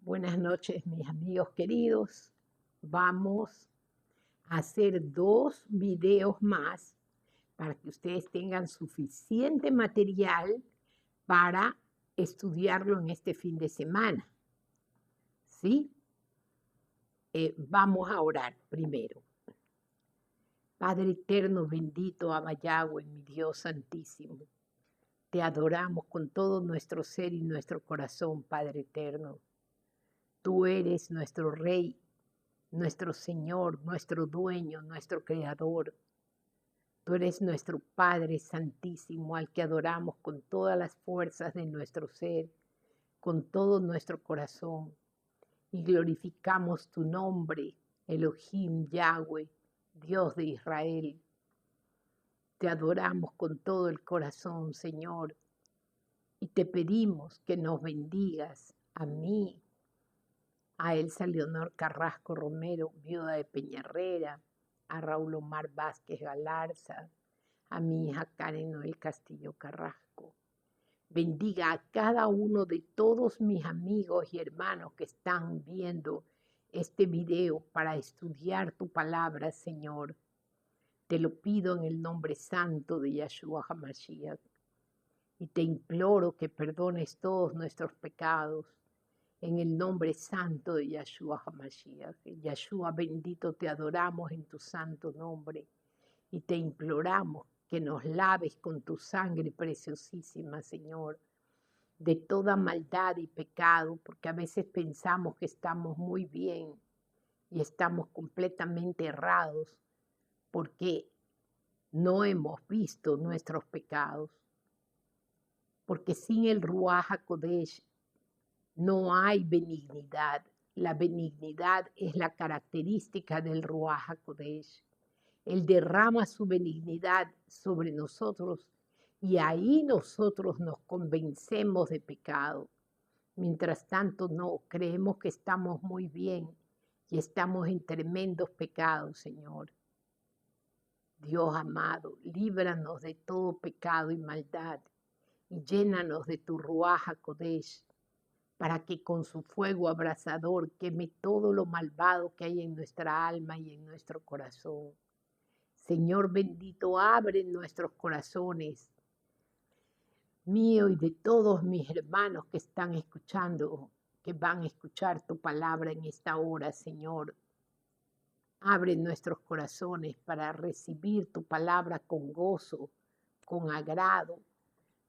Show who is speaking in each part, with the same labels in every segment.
Speaker 1: Buenas noches, mis amigos queridos. Vamos a hacer 2 videos más para que ustedes tengan suficiente material para estudiarlo en este fin de semana. ¿Sí? Vamos a orar primero. Padre eterno, bendito Abba Yahweh, mi Dios santísimo. Te adoramos con todo nuestro ser y nuestro corazón, Padre eterno. Tú eres nuestro Rey, nuestro Señor, nuestro Dueño, nuestro Creador. Tú eres nuestro Padre Santísimo, al que adoramos con todas las fuerzas de nuestro ser, con todo nuestro corazón. Y glorificamos tu nombre, Elohim Yahweh, Dios de Israel. Te adoramos con todo el corazón, Señor, y te pedimos que nos bendigas a mí, a Elsa Leonor Carrasco Romero, viuda de Peñarrera, a Raúl Omar Vázquez Galarza, a mi hija Karen Noel Castillo Carrasco. Bendiga a cada uno de todos mis amigos y hermanos que están viendo este video para estudiar tu palabra, Señor. Te lo pido en el nombre santo de Yahshua HaMashiach y te imploro que perdones todos nuestros pecados en el nombre santo de Yahshua HaMashiach. Yahshua bendito, te adoramos en tu santo nombre y te imploramos que nos laves con tu sangre preciosísima, Señor, de toda maldad y pecado, porque a veces pensamos que estamos muy bien y estamos completamente errados porque no hemos visto nuestros pecados. Porque sin el Ruach HaKodesh no hay benignidad. La benignidad es la característica del Ruach HaKodesh. Él derrama su benignidad sobre nosotros y ahí nosotros nos convencemos de pecado. Mientras tanto, no, creemos que estamos muy bien y estamos en tremendos pecados, Señor. Dios amado, líbranos de todo pecado y maldad y llénanos de tu Ruach HaKodesh, para que con su fuego abrasador queme todo lo malvado que hay en nuestra alma y en nuestro corazón. Señor bendito, abre nuestros corazones, mío y de todos mis hermanos que están escuchando, que van a escuchar tu palabra en esta hora, Señor. Abre nuestros corazones para recibir tu palabra con gozo, con agrado,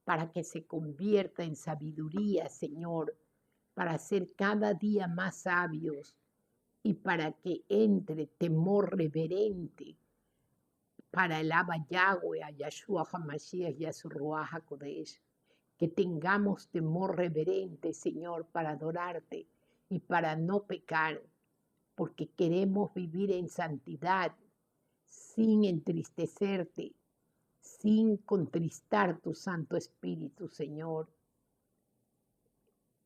Speaker 1: para que se convierta en sabiduría, Señor, para ser cada día más sabios y para que entre temor reverente para el Abba Yahweh, a Yahshua HaMashiach y a su Ruach HaKodesh. Que tengamos temor reverente, Señor, para adorarte y para no pecar, porque queremos vivir en santidad, sin entristecerte, sin contristar tu Santo Espíritu, Señor.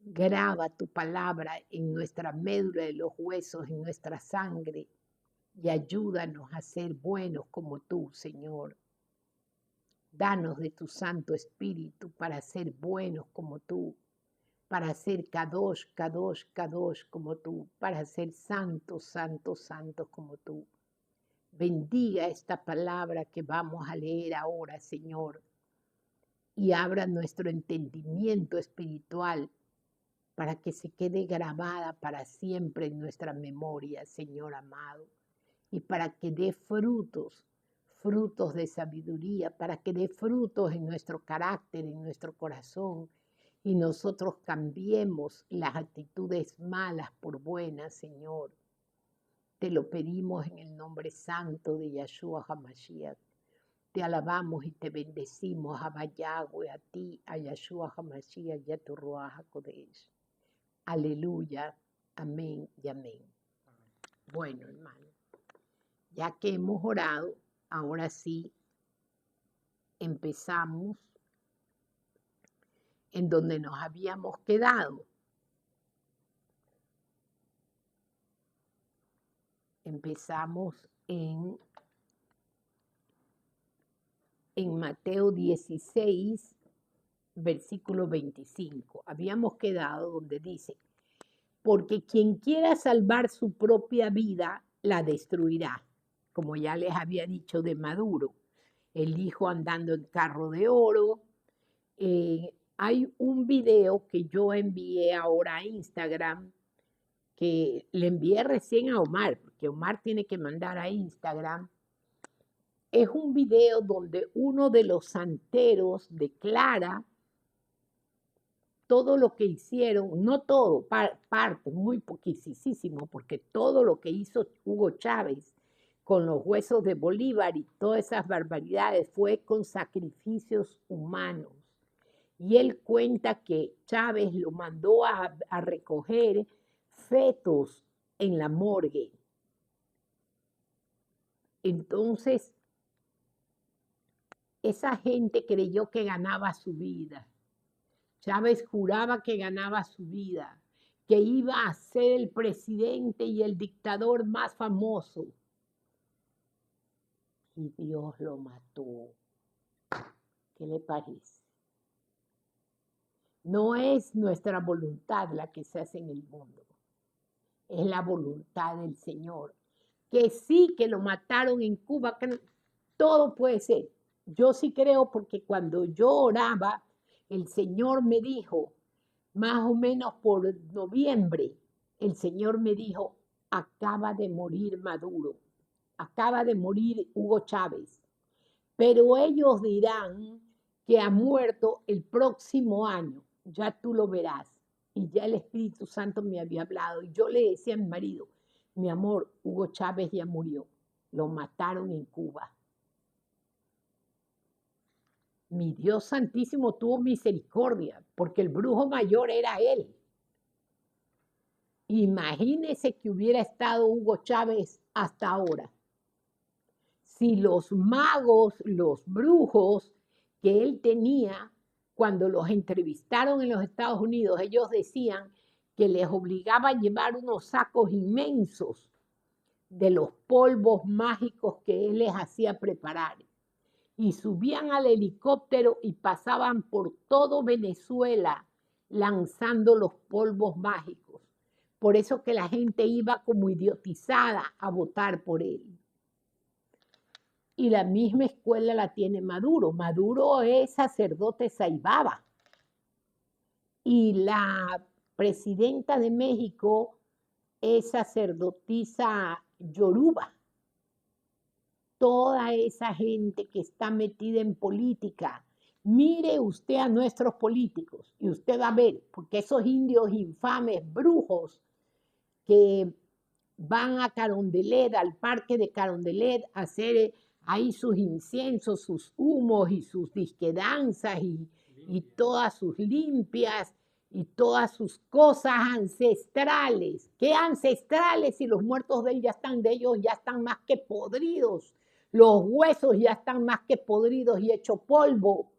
Speaker 1: Graba tu palabra en nuestra médula de los huesos, en nuestra sangre, y ayúdanos a ser buenos como tú, Señor. Danos de tu Santo Espíritu para ser buenos como tú, para ser Kadosh, Kadosh, Kadosh como tú, para ser santos, santos, santos como tú. Bendiga esta palabra que vamos a leer ahora, Señor, y abra nuestro entendimiento espiritual para que se quede grabada para siempre en nuestra memoria, Señor amado, y para que dé frutos, frutos de sabiduría, para que dé frutos en nuestro carácter, en nuestro corazón, y nosotros cambiemos las actitudes malas por buenas, Señor. Te lo pedimos en el nombre santo de Yahshua HaMashiach. Te alabamos y te bendecimos, Abba Yahweh, a ti, a Yahshua HaMashiach y a tu Ruach HaKodesh. Aleluya, amén y amén. Bueno, hermano, ya que hemos orado, ahora sí empezamos en donde nos habíamos quedado. Empezamos en Mateo 16, versículo 25. Habíamos quedado donde dice: porque quien quiera salvar su propia vida la destruirá, como ya les había dicho de Maduro, el hijo andando en carro de oro. Hay un video que yo envié ahora a Instagram, que le envié recién a Omar, porque Omar tiene que mandar a Instagram. Es un video donde uno de los santeros declara todo lo que hicieron, no todo, parte, muy poquísimo, porque todo lo que hizo Hugo Chávez con los huesos de Bolívar y todas esas barbaridades fue con sacrificios humanos. Y él cuenta que Chávez lo mandó a recoger fetos en la morgue. Entonces, esa gente creyó que ganaba su vida. Chávez juraba que ganaba su vida, que iba a ser el presidente y el dictador más famoso. Y Dios lo mató. ¿Qué le parece? No es nuestra voluntad la que se hace en el mundo, es la voluntad del Señor. Que sí, que lo mataron en Cuba, que todo puede ser. Yo sí creo, porque cuando yo oraba, el Señor me dijo, más o menos por noviembre, el Señor me dijo, acaba de morir Maduro, acaba de morir Hugo Chávez, pero ellos dirán que ha muerto el próximo año, ya tú lo verás. Y ya el Espíritu Santo me había hablado, y yo le decía a mi marido, mi amor, Hugo Chávez ya murió, lo mataron en Cuba. Mi Dios Santísimo tuvo misericordia, porque el brujo mayor era él. Imagínese que hubiera estado Hugo Chávez hasta ahora. Si los magos, los brujos que él tenía, cuando los entrevistaron en los Estados Unidos, ellos decían que les obligaba a llevar unos sacos inmensos de los polvos mágicos que él les hacía preparar. Y subían al helicóptero y pasaban por todo Venezuela lanzando los polvos mágicos. Por eso que la gente iba como idiotizada a votar por él. Y la misma escuela la tiene Maduro. Maduro es sacerdote Saibaba. Y la presidenta de México es sacerdotisa Yoruba. Toda esa gente que está metida en política. Mire usted a nuestros políticos y usted va a ver, porque esos indios infames, brujos, que van a Carondelet, al parque de Carondelet, a hacer ahí sus inciensos, sus humos y sus disquedanzas y todas sus limpias y todas sus cosas ancestrales. ¿Qué ancestrales si los muertos de ellos ya están más que podridos? Los huesos ya están más que podridos y hecho polvo.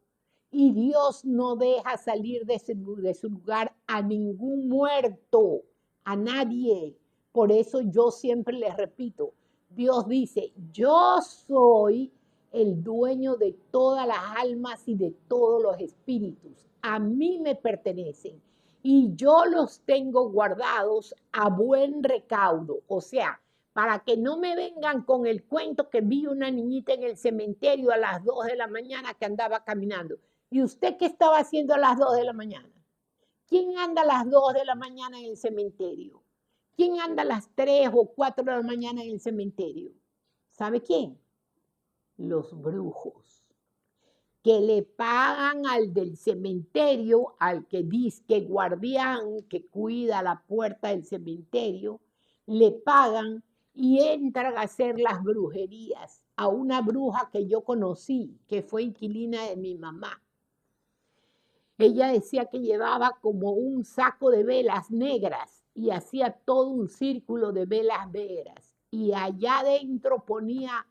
Speaker 1: Y Dios no deja salir de su lugar a ningún muerto, a nadie. Por eso yo siempre les repito, Dios dice, yo soy el dueño de todas las almas y de todos los espíritus. A mí me pertenecen y yo los tengo guardados a buen recaudo. O sea, para que no me vengan con el cuento que vi una niñita en el cementerio a las 2 de la mañana que andaba caminando. ¿Y usted qué estaba haciendo a las 2 de la mañana? ¿Quién anda a las 2 de la mañana en el cementerio? ¿Quién anda a las 3 o 4 de la mañana en el cementerio? ¿Sabe quién? Los brujos, que le pagan al del cementerio, al que dice que guardián, que cuida la puerta del cementerio, le pagan y entran a hacer las brujerías. A una bruja que yo conocí, que fue inquilina de mi mamá. Ella decía que llevaba como un saco de velas negras y hacía todo un círculo de velas negras. Y allá adentro ponía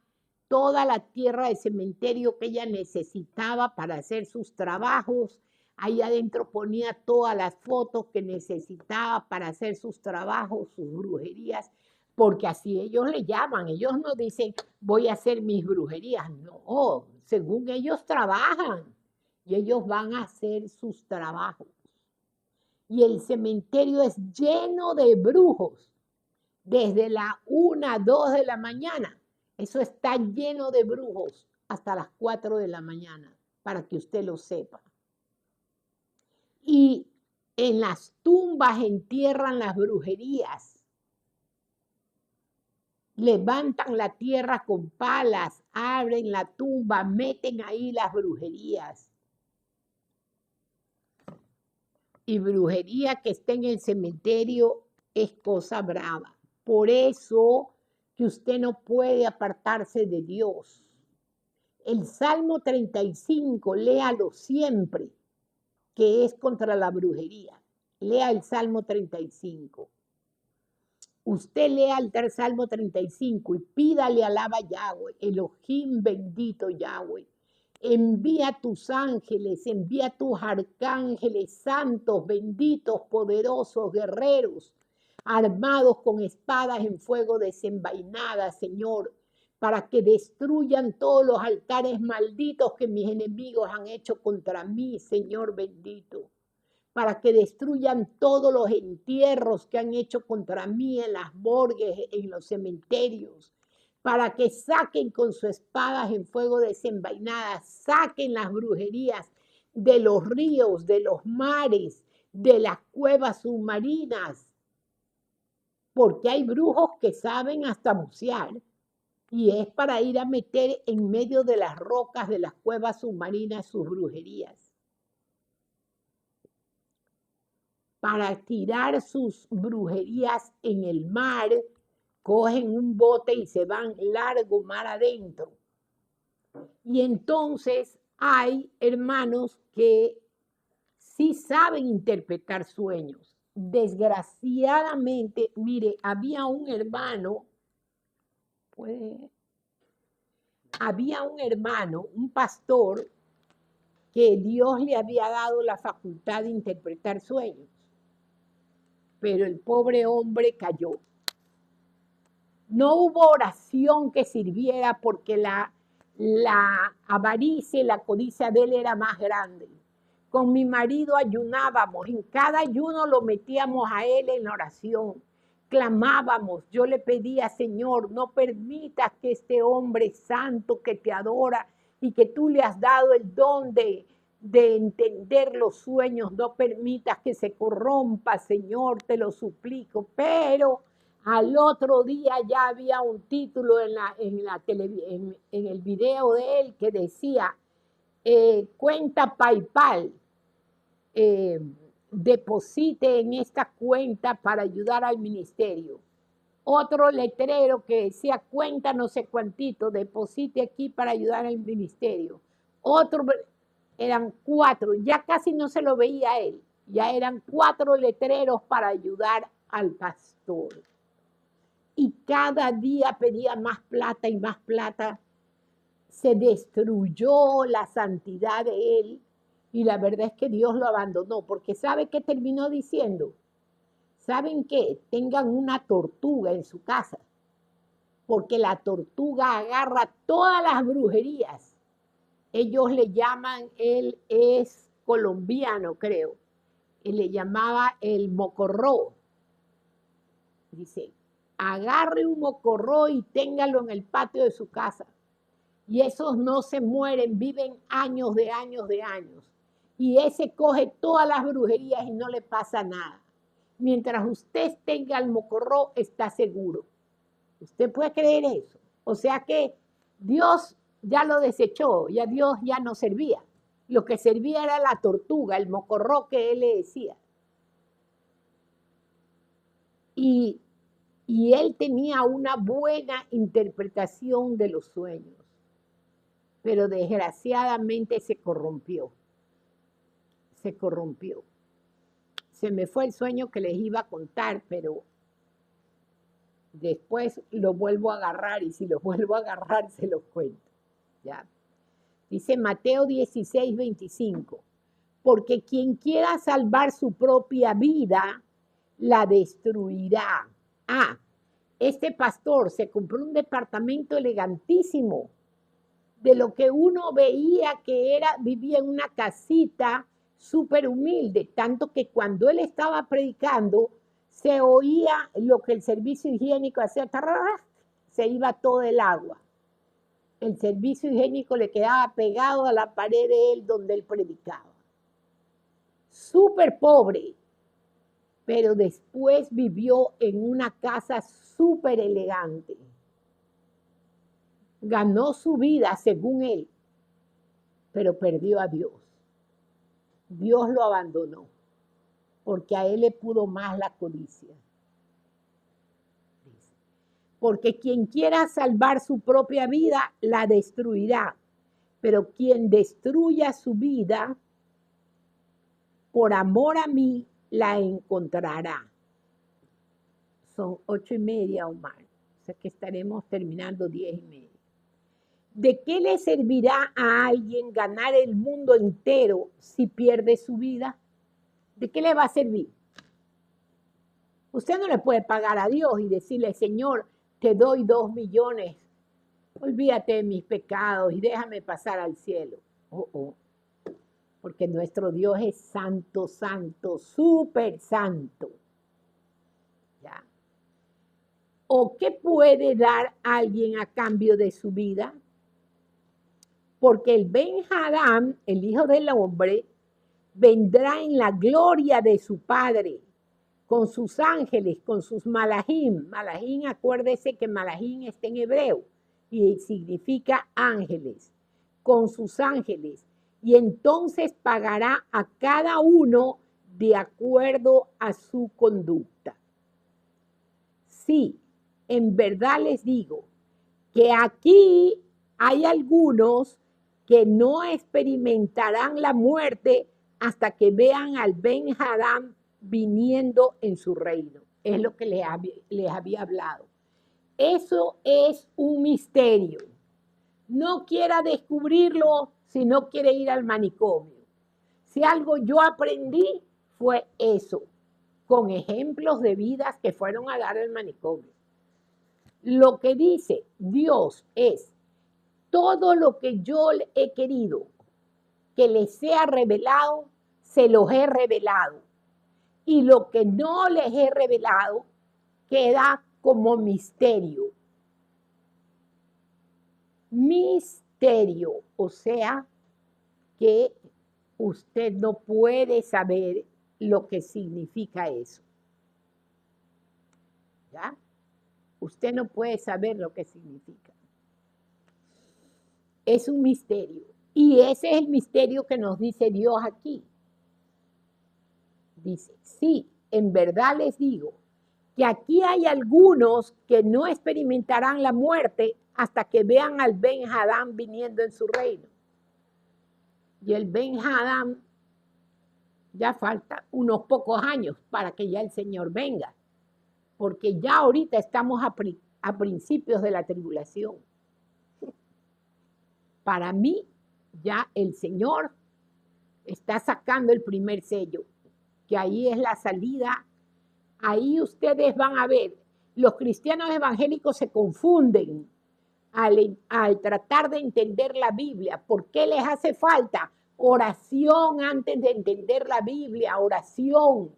Speaker 1: toda la tierra de cementerio que ella necesitaba para hacer sus trabajos. Allá adentro ponía todas las fotos que necesitaba para hacer sus trabajos, sus brujerías, porque así ellos le llaman. Ellos no dicen, voy a hacer mis brujerías. No, según ellos trabajan. Y ellos van a hacer sus trabajos. y el cementerio es lleno de brujos desde la 1, 2 de la mañana. Eso está lleno de brujos hasta las 4 de la mañana, para que usted lo sepa. Y en las tumbas entierran las brujerías. Levantan la tierra con palas, abren la tumba, meten ahí las brujerías. Y brujería que esté en el cementerio es cosa brava. Por eso que usted no puede apartarse de Dios. El Salmo 35, léalo siempre, que es contra la brujería. Lea el Salmo 35. Usted lea el Salmo 35 y pídale alaba a Yahweh, Elohim bendito Yahweh. Envía tus ángeles, envía tus arcángeles santos, benditos, poderosos, guerreros, armados con espadas en fuego desenvainadas, Señor, para que destruyan todos los altares malditos que mis enemigos han hecho contra mí, Señor bendito. Para que destruyan todos los entierros que han hecho contra mí en las morgues, en los cementerios, para que saquen con sus espadas en fuego desenvainadas, saquen las brujerías de los ríos, de los mares, de las cuevas submarinas, porque hay brujos que saben hasta bucear, y es para ir a meter en medio de las rocas de las cuevas submarinas sus brujerías, para tirar sus brujerías en el mar, cogen un bote y se van largo mar adentro. Y entonces hay hermanos que sí saben interpretar sueños. Desgraciadamente, mire, había un hermano, un pastor, que Dios le había dado la facultad de interpretar sueños, pero el pobre hombre cayó. No hubo oración que sirviera porque la avaricia y la codicia de él era más grande. Con mi marido ayunábamos, en cada ayuno lo metíamos a él en la oración. Clamábamos, yo le pedía, Señor, no permitas que este hombre santo que te adora y que tú le has dado el don de entender los sueños, no permitas que se corrompa, Señor, te lo suplico. Pero al otro día ya había un título en el video de él que decía, cuenta PayPal, deposite en esta cuenta para ayudar al ministerio. Otro letrero que decía, cuenta no sé cuántito, deposite aquí para ayudar al ministerio. Otro, eran 4, ya casi no se lo veía a él, ya eran 4 letreros para ayudar al pastor. Y cada día pedía más plata y más plata. Se destruyó la santidad de él y la verdad es que Dios lo abandonó, porque ¿sabe qué terminó diciendo? ¿Saben qué? Tengan una tortuga en su casa, porque la tortuga agarra todas las brujerías. Ellos le llaman, él es colombiano, creo, y le llamaba el mocorró. Dice, agarre un mocorró y téngalo en el patio de su casa. Y esos no se mueren, viven años de años de años. Y ese coge todas las brujerías y no le pasa nada. Mientras usted tenga el mocorró, está seguro. ¿Usted puede creer eso? O sea que Dios ya lo desechó, ya Dios ya no servía. Lo que servía era la tortuga, el mocorró que él le decía. Y él tenía una buena interpretación de los sueños, pero desgraciadamente se corrompió. Se me fue el sueño que les iba a contar, pero después lo vuelvo a agarrar y si lo vuelvo a agarrar se los cuento. ¿Ya? Dice Mateo 16, 25, porque quien quiera salvar su propia vida, la destruirá. Este pastor se compró un departamento elegantísimo, de lo que uno veía que vivía en una casita súper humilde, tanto que cuando él estaba predicando, se oía lo que el servicio higiénico hacía, se iba todo el agua. El servicio higiénico le quedaba pegado a la pared de él donde él predicaba. Súper pobre, pero después vivió en una casa súper elegante. Ganó su vida según él, pero perdió a Dios. Dios lo abandonó, porque a él le pudo más la codicia. Porque quien quiera salvar su propia vida, la destruirá. Pero quien destruya su vida, por amor a mí, la encontrará. Son 8:30 o más. O sea que estaremos terminando 10:30. ¿De qué le servirá a alguien ganar el mundo entero si pierde su vida? ¿De qué le va a servir? Usted no le puede pagar a Dios y decirle, Señor, te doy 2 millones, olvídate de mis pecados y déjame pasar al cielo. Porque nuestro Dios es santo, santo, súper santo. ¿Ya? ¿O qué puede dar alguien a cambio de su vida? Porque el Ben-Hadad, el Hijo del Hombre, vendrá en la gloria de su Padre, con sus ángeles, con sus malajim. Malajim, acuérdese que malajim está en hebreo y significa ángeles, con sus ángeles. Y entonces pagará a cada uno de acuerdo a su conducta. Sí, en verdad les digo que aquí hay algunos que no experimentarán la muerte hasta que vean al Ben-Hadad viniendo en su reino. Es lo que les había hablado. Eso es un misterio. No quiera descubrirlo si no quiere ir al manicomio. Si algo yo aprendí fue eso, con ejemplos de vidas que fueron a dar al manicomio. Lo que dice Dios es, todo lo que yo he querido que les sea revelado, se los he revelado. Y lo que no les he revelado queda como misterio. Misterio, o sea, que usted no puede saber lo que significa eso. ¿Ya? Usted no puede saber lo que significa. Es un misterio. Y ese es el misterio que nos dice Dios aquí. Dice, sí, en verdad les digo que aquí hay algunos que no experimentarán la muerte hasta que vean al Ben-Hadad viniendo en su reino. Y el Ben-Hadad ya falta unos pocos años para que ya el Señor venga, porque ya ahorita estamos a principios de la tribulación. Para mí, ya el Señor está sacando el primer sello, que ahí es la salida. Ahí ustedes van a ver, los cristianos evangélicos se confunden al tratar de entender la Biblia. ¿Por qué les hace falta oración antes de entender la Biblia? Oración.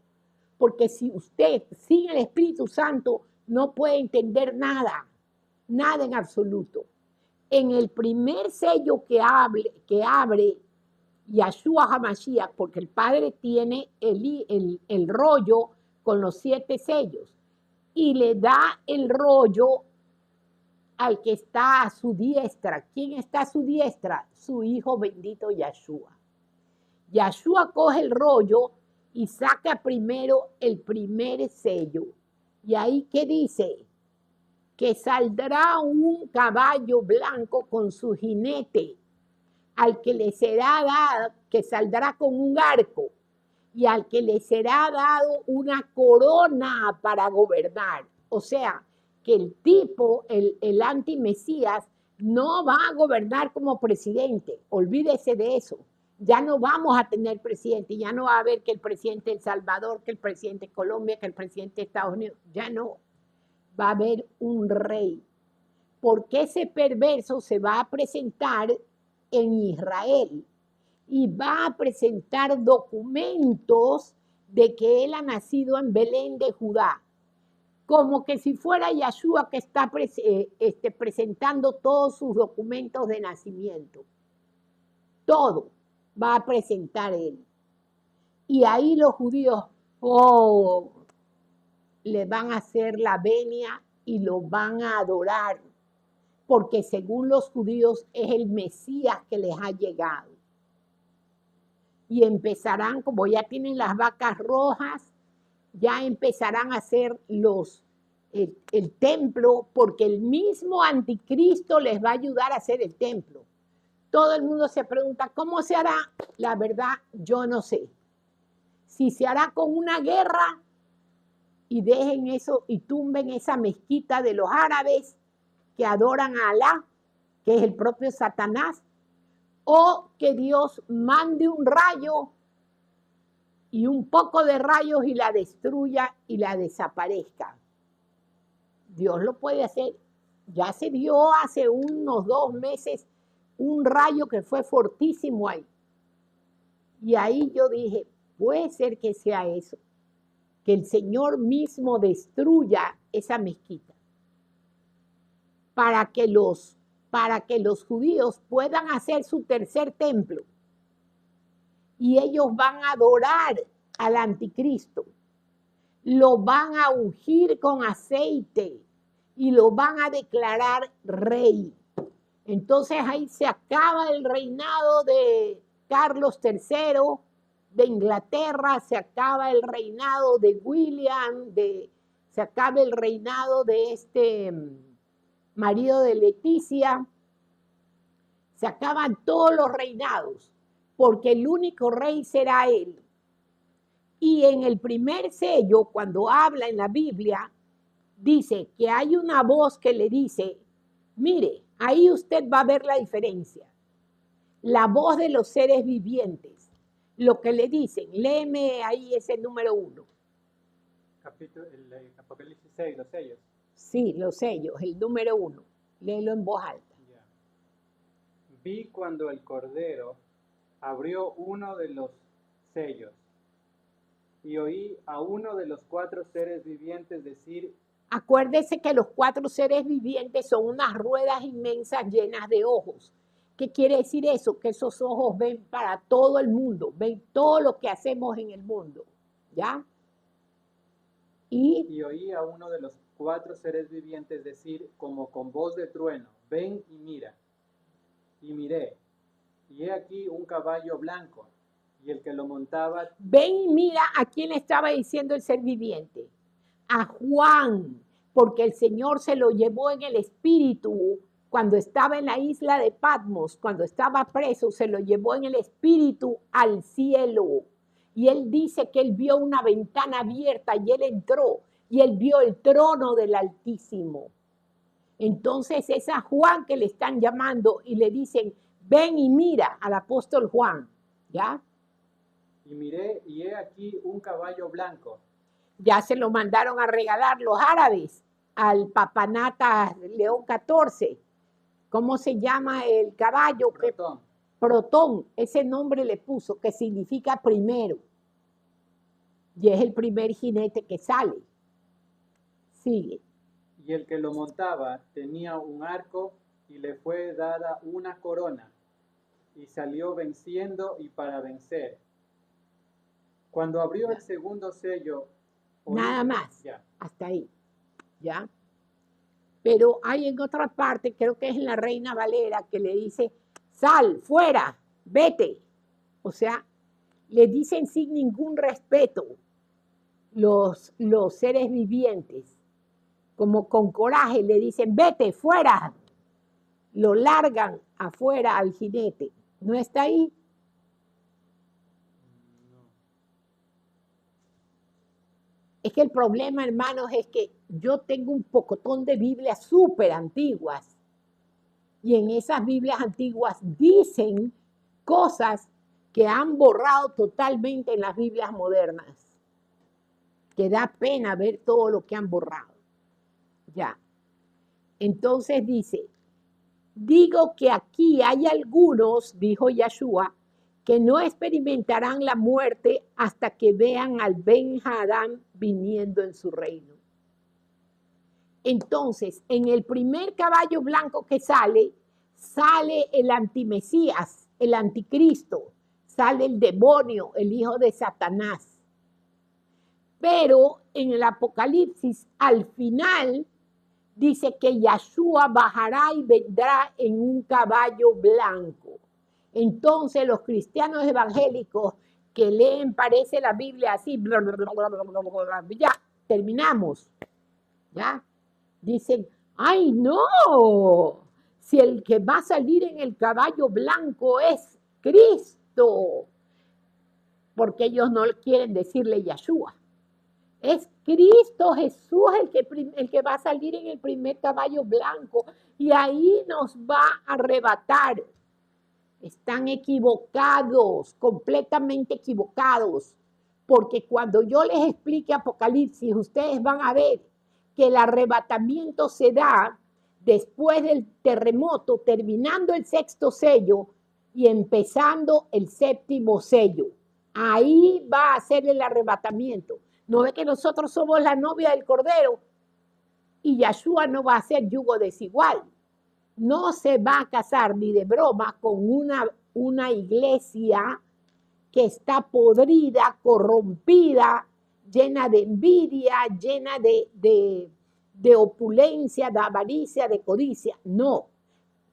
Speaker 1: Porque si usted sin el Espíritu Santo no puede entender nada, nada en absoluto. En el primer sello que abre Yahshua HaMashiach, porque el Padre tiene el rollo con los 7 sellos y le da el rollo al que está a su diestra. ¿Quién está a su diestra? Su Hijo bendito Yahshua. Yahshua coge el rollo y saca primero el primer sello. Y ahí, ¿qué dice? Que saldrá un caballo blanco con su jinete, al que le será dado, que saldrá con un arco, y al que le será dado una corona para gobernar. O sea, que el tipo, el antimesías, no va a gobernar como presidente. Olvídese de eso. Ya no vamos a tener presidente, ya no va a haber que el presidente de El Salvador, que el presidente de Colombia, que el presidente de Estados Unidos. Ya no. Va a haber un rey. Porque ese perverso se va a presentar en Israel. y va a presentar documentos de que él ha nacido en Belén de Judá, como que si fuera Yeshua que está presentando todos sus documentos de nacimiento. Todo va a presentar él. Y ahí los judíos, le van a hacer la venia y lo van a adorar, porque según los judíos es el Mesías que les ha llegado. Y empezarán, como ya tienen las vacas rojas, ya empezarán a hacer el templo, porque el mismo anticristo les va a ayudar a hacer el templo. Todo el mundo se pregunta, ¿cómo se hará? La verdad, yo no sé. Si se hará con una guerra y dejen eso y tumben esa mezquita de los árabes que adoran a Alá, que es el propio Satanás, o que Dios mande un rayo y un poco de rayos y la destruya y la desaparezca. Dios lo puede hacer. Ya se dio hace unos 2 meses un rayo que fue fortísimo ahí. Y ahí yo dije, puede ser que sea eso, que el Señor mismo destruya esa mezquita para que los judíos puedan hacer su tercer templo. Y ellos van a adorar al anticristo. Lo van a ungir con aceite y lo van a declarar rey. Entonces ahí se acaba el reinado de Carlos III de Inglaterra, se acaba el reinado de William, se acaba el reinado de este marido de Leticia, se acaban todos los reinados, porque el único rey será él. Y en el primer sello, cuando habla en la Biblia, dice que hay una voz que le dice, mire, ahí usted va a ver la diferencia. La voz de los seres vivientes. Lo que le dicen, léeme ahí ese número 1.
Speaker 2: Capítulo, el Apocalipsis 6, los sellos.
Speaker 1: Sí, los sellos, el número 1. Léelo en voz alta.
Speaker 2: Yeah. Vi cuando el Cordero abrió uno de los sellos y oí a uno de los 4 seres vivientes decir,
Speaker 1: acuérdese que los 4 seres vivientes son unas ruedas inmensas llenas de ojos. ¿Qué quiere decir eso? Que esos ojos ven para todo el mundo, ven todo lo que hacemos en el mundo, ¿ya?
Speaker 2: Y oí a uno de los 4 seres vivientes decir, como con voz de trueno, ven y mira. Y miré, y he aquí un caballo blanco, y el que lo montaba...
Speaker 1: Ven y mira a quién estaba diciendo el ser viviente. A Juan, porque el Señor se lo llevó en el espíritu cuando estaba en la isla de Patmos, cuando estaba preso, se lo llevó en el espíritu al cielo. Y él dice que él vio una ventana abierta y él entró y él vio el trono del Altísimo. Entonces es a Juan que le están llamando y le dicen, ven y mira al apóstol Juan, ¿ya?
Speaker 2: Y miré, y he aquí un caballo blanco.
Speaker 1: Ya se lo mandaron a regalar los árabes al papanata León XIV. ¿Cómo se llama el caballo?
Speaker 2: Protón.
Speaker 1: Protón, ese nombre le puso, que significa primero. Y es el primer jinete que sale. Sigue.
Speaker 2: Y el que lo montaba tenía un arco y le fue dada una corona. Y salió venciendo y para vencer. Cuando abrió el segundo sello...
Speaker 1: Nada más.
Speaker 2: Ya.
Speaker 1: Hasta ahí. ¿Ya? Pero hay en otra parte, creo que es en la Reina Valera, que le dice, sal, fuera, vete. O sea, le dicen sin ningún respeto los seres vivientes, como con coraje le dicen, vete, fuera. Lo largan afuera al jinete. ¿No está ahí? Es que el problema, hermanos, es que yo tengo un pocotón de Biblias súper antiguas. Y en esas Biblias antiguas dicen cosas que han borrado totalmente en las Biblias modernas. Que da pena ver todo lo que han borrado. Ya. Entonces dice, digo que aquí hay algunos, dijo Yeshua, que no experimentarán la muerte hasta que vean al Ben Hadad viniendo en su reino. Entonces, en el primer caballo blanco que sale el antimesías, el anticristo, sale el demonio, el hijo de Satanás. Pero en el Apocalipsis, al final, dice que Yahshua bajará y vendrá en un caballo blanco. Entonces los cristianos evangélicos que leen, parece la Biblia así, bla, bla, bla, bla, bla, bla, bla, ya, terminamos. ¿Ya? Dicen, ¡ay no! Si el que va a salir en el caballo blanco es Cristo. Porque ellos no quieren decirle Yahshua. Es Cristo Jesús el que va a salir en el primer caballo blanco y ahí nos va a arrebatar. Están equivocados, completamente equivocados, porque cuando yo les explique Apocalipsis, ustedes van a ver que el arrebatamiento se da después del terremoto, terminando el sexto sello y empezando el séptimo sello. Ahí va a ser el arrebatamiento. ¿No ve que nosotros somos la novia del Cordero? Y Yahshua no va a ser yugo desigual. No se va a casar ni de broma con una iglesia que está podrida, corrompida, llena de envidia, llena de opulencia, de avaricia, de codicia. No.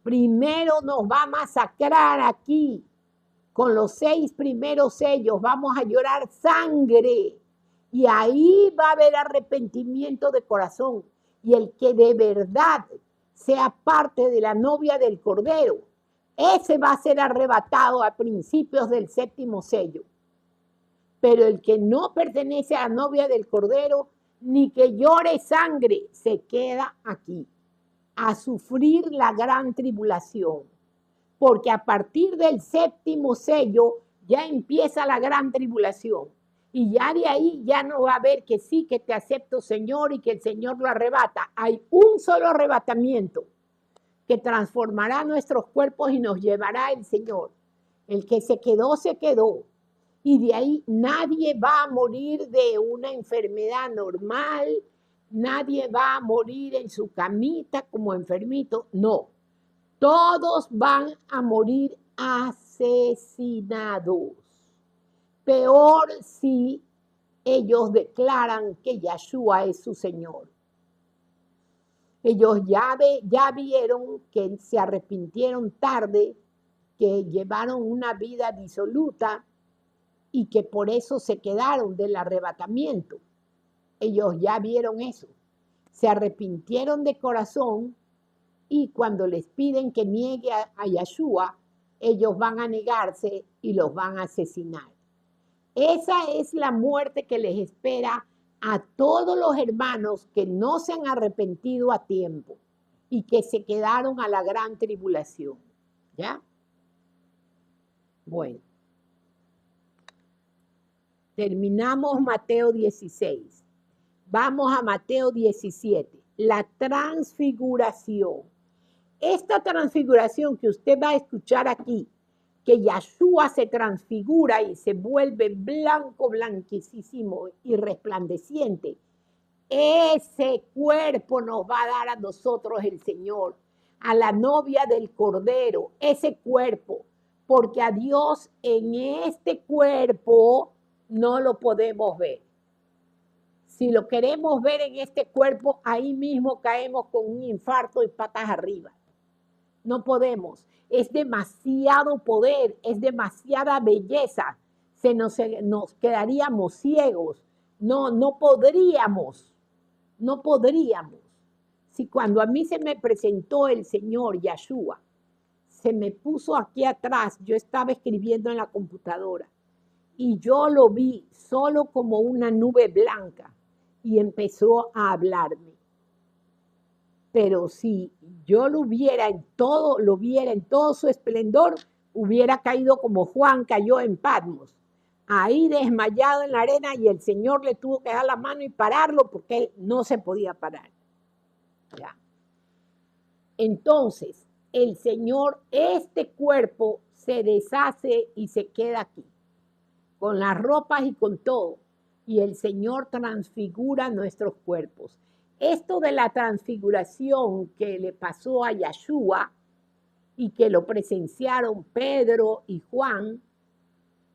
Speaker 1: Primero nos va a masacrar aquí con los 6 primeros sellos. Vamos a llorar sangre. Y ahí va a haber arrepentimiento de corazón. Y el que de verdad sea parte de la novia del Cordero, ese va a ser arrebatado a principios del séptimo sello. Pero el que no pertenece a la novia del Cordero, ni que llore sangre, se queda aquí a sufrir la gran tribulación. Porque a partir del séptimo sello ya empieza la gran tribulación. Y ya de ahí ya no va a haber que sí, que te acepto, Señor, y que el Señor lo arrebata. Hay un solo arrebatamiento que transformará nuestros cuerpos y nos llevará el Señor. El que se quedó, se quedó. Y de ahí nadie va a morir de una enfermedad normal, nadie va a morir en su camita como enfermito. No, todos van a morir asesinados. Peor si ellos declaran que Yahshua es su Señor. Ellos ya vieron que se arrepintieron tarde, que llevaron una vida disoluta y que por eso se quedaron del arrebatamiento. Ellos ya vieron eso. Se arrepintieron de corazón y cuando les piden que niegue a Yahshua, ellos van a negarse y los van a asesinar. Esa es la muerte que les espera a todos los hermanos que no se han arrepentido a tiempo y que se quedaron a la gran tribulación. ¿Ya? Bueno. Terminamos Mateo 16. Vamos a Mateo 17. La transfiguración. Esta transfiguración que usted va a escuchar aquí, que Yahshua se transfigura y se vuelve blanco, blanquísimo y resplandeciente. Ese cuerpo nos va a dar a nosotros el Señor, a la novia del Cordero, ese cuerpo, porque a Dios en este cuerpo no lo podemos ver. Si lo queremos ver en este cuerpo, ahí mismo caemos con un infarto y patas arriba. No podemos. Es demasiado poder, es demasiada belleza. Nos quedaríamos ciegos. No podríamos. No podríamos. Si cuando a mí se me presentó el Señor Yahshua, se me puso aquí atrás, yo estaba escribiendo en la computadora y yo lo vi solo como una nube blanca y empezó a hablarme. Pero si yo lo viera en todo su esplendor, hubiera caído como Juan cayó en Patmos, ahí desmayado en la arena, y el Señor le tuvo que dar la mano y pararlo porque él no se podía parar. ¿Ya? Entonces, el Señor, este cuerpo se deshace y se queda aquí, con las ropas y con todo. Y el Señor transfigura nuestros cuerpos. Esto de la transfiguración que le pasó a Yeshua y que lo presenciaron Pedro y Juan